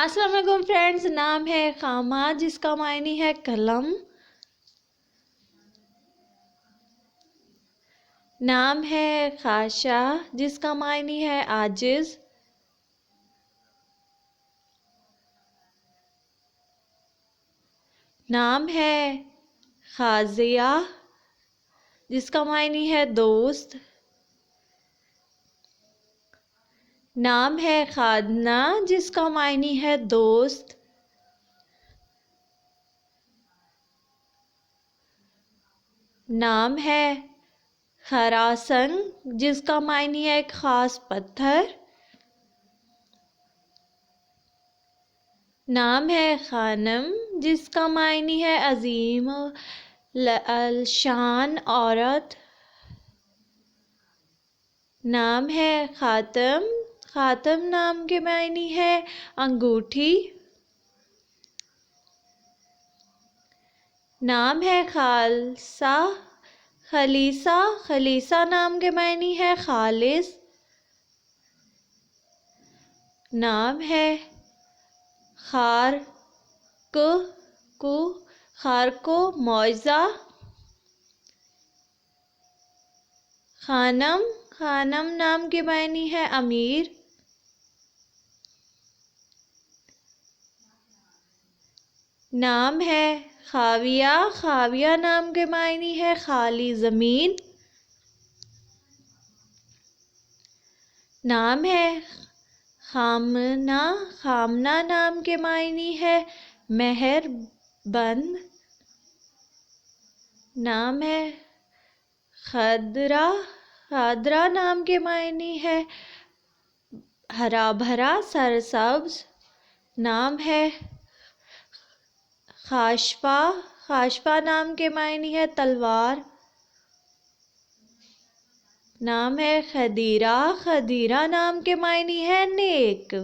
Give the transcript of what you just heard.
अस्सलाम वालेकुम फ्रेंड्स। नाम है खामा जिसका मायने है कलम। नाम है खाशा जिसका मायने है आजिज। नाम है खाजिया जिसका मायने है दोस्त। नाम है खादना जिसका मायने है दोस्त। नाम है खरासन जिसका मायने है एक खास पत्थर। नाम है खानम जिसका मायने है अजीम शान औरत। नाम है खातम। खातम नाम के मायने है अंगूठी। नाम है खालसा खलीसा। खलीसा नाम के मायने है खालिस। नाम है खार को मौजा। खानम खानम नाम के मायने है अमीर। नाम है खाविया। खाविया नाम के मायने है खाली ज़मीन। नाम है खामना। खामना नाम के मायने है मेहरबंद। नाम है खदरा। खदरा नाम के मायने है हरा भरा सरसब्ज। नाम है खाशफा। खाशफा नाम के मायने है तलवार। नाम है खदीरा। खदीरा नाम के मायने है नेक।